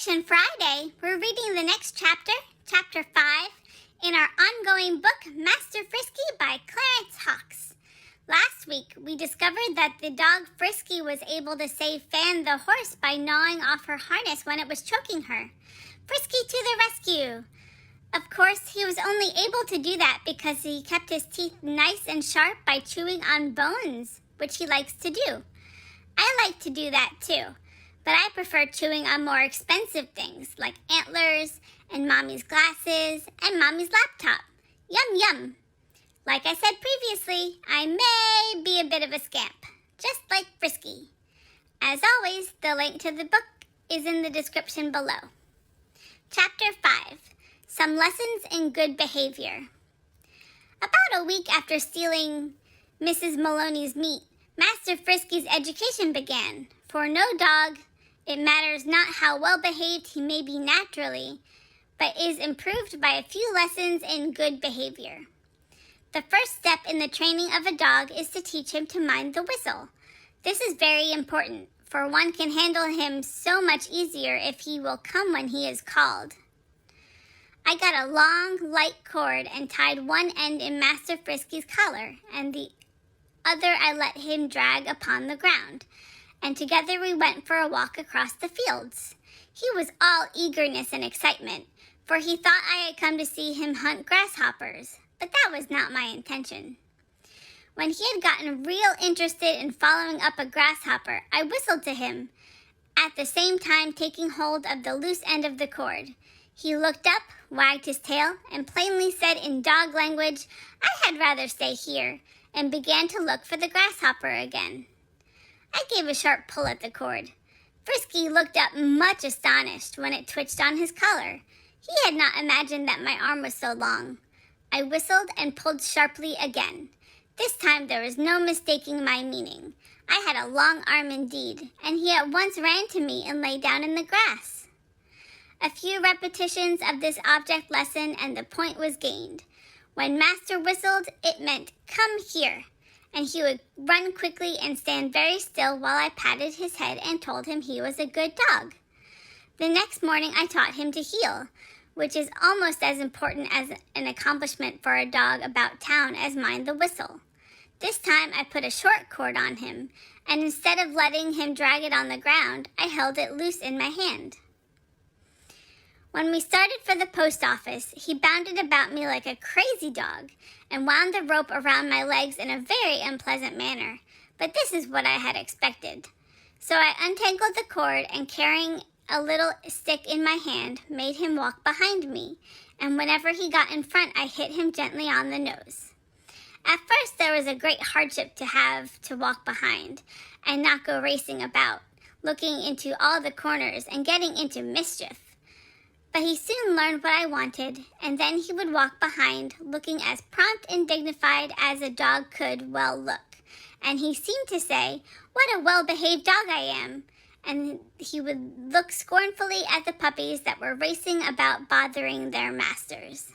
Fiction Friday, we're reading the next chapter, Chapter 5, in our ongoing book, Master Frisky by Clarence Hawkes. Last week, we discovered that the dog Frisky was able to save Fan the horse by gnawing off her harness when it was choking her. Frisky to the rescue! Of course, he was only able to do that because he kept his teeth nice and sharp by chewing on bones, which he likes to do. I like to do that too. But I prefer chewing on more expensive things like antlers and Mommy's glasses and Mommy's laptop. Yum, yum. Like I said previously, I may be a bit of a scamp, just like Frisky. As always, the link to the book is in the description below. Chapter 5, Some Lessons in Good Behavior. About a week after stealing Mrs. Maloney's meat, Master Frisky's education began. For no dog, it matters not how well behaved he may be naturally, but is improved by a few lessons in good behavior. The first step in the training of a dog is to teach him to mind the whistle. This is very important, for one can handle him so much easier if he will come when he is called. I got a long, light cord and tied one end in Master Frisky's collar, and the other I let him drag upon the ground, and together we went for a walk across the fields. He was all eagerness and excitement, for he thought I had come to see him hunt grasshoppers, but that was not my intention. When he had gotten real interested in following up a grasshopper, I whistled to him, at the same time taking hold of the loose end of the cord. He looked up, wagged his tail, and plainly said in dog language, "I had rather stay here," and began to look for the grasshopper again. I gave a sharp pull at the cord. Frisky looked up much astonished when it twitched on his collar. He had not imagined that my arm was so long. I whistled and pulled sharply again. This time there was no mistaking my meaning. I had a long arm indeed, and he at once ran to me and lay down in the grass. A few repetitions of this object lesson and the point was gained. When Master whistled, it meant, "Come here," and he would run quickly and stand very still while I patted his head and told him he was a good dog. The next morning I taught him to heel, which is almost as important as an accomplishment for a dog about town as mind the whistle. This time I put a short cord on him, and instead of letting him drag it on the ground, I held it loose in my hand. When we started for the post office, he bounded about me like a crazy dog and wound the rope around my legs in a very unpleasant manner, but this is what I had expected. So I untangled the cord and, carrying a little stick in my hand, made him walk behind me, and whenever he got in front, I hit him gently on the nose. At first, there was a great hardship to have to walk behind and not go racing about, looking into all the corners and getting into mischief. But he soon learned what I wanted, and then he would walk behind, looking as prompt and dignified as a dog could well look. And he seemed to say, "What a well-behaved dog I am." And he would look scornfully at the puppies that were racing about bothering their masters.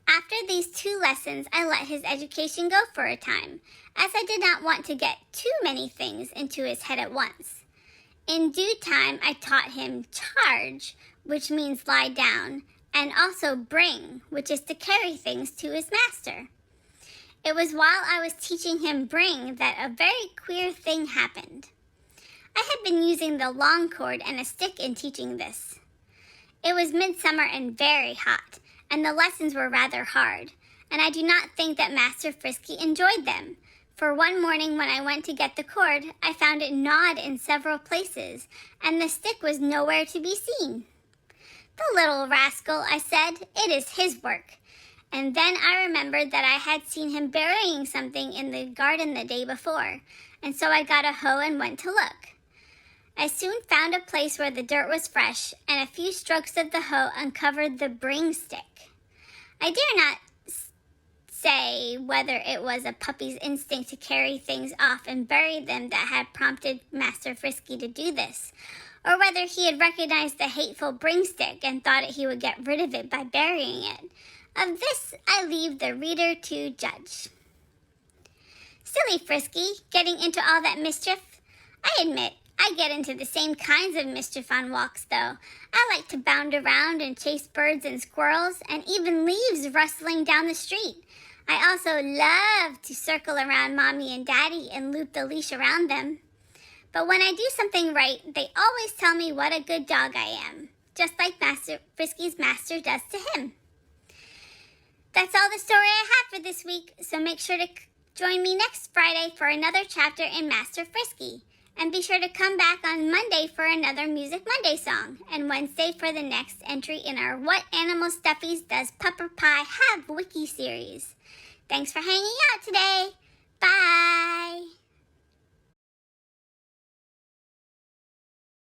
After these 2 lessons, I let his education go for a time, as I did not want to get too many things into his head at once. In due time, I taught him charge, which means lie down, and also bring, which is to carry things to his master. It was while I was teaching him bring that a very queer thing happened. I had been using the long cord and a stick in teaching this. It was midsummer and very hot, and the lessons were rather hard, and I do not think that Master Frisky enjoyed them, for one morning when I went to get the cord, I found it gnawed in several places, and the stick was nowhere to be seen. "The little rascal," I said, "it is his work." And then I remembered that I had seen him burying something in the garden the day before, and so I got a hoe and went to look. I soon found a place where the dirt was fresh, and a few strokes of the hoe uncovered the bring stick. I dare not say whether it was a puppy's instinct to carry things off and bury them that had prompted Master Frisky to do this, or whether he had recognized the hateful bring stick and thought he would get rid of it by burying it. Of this I leave the reader to judge. Silly Frisky, getting into all that mischief. I admit, I get into the same kinds of mischief on walks, though. I like to bound around and chase birds and squirrels, and even leaves rustling down the street. I also love to circle around Mommy and Daddy and loop the leash around them. But when I do something right, they always tell me what a good dog I am, just like Master Frisky's master does to him. That's all the story I have for this week, so make sure to join me next Friday for another chapter in Master Frisky. And be sure to come back on Monday for another Music Monday song, and Wednesday for the next entry in our What Animal Stuffies Does Pupper Pie Have wiki series. Thanks for hanging out today. Bye!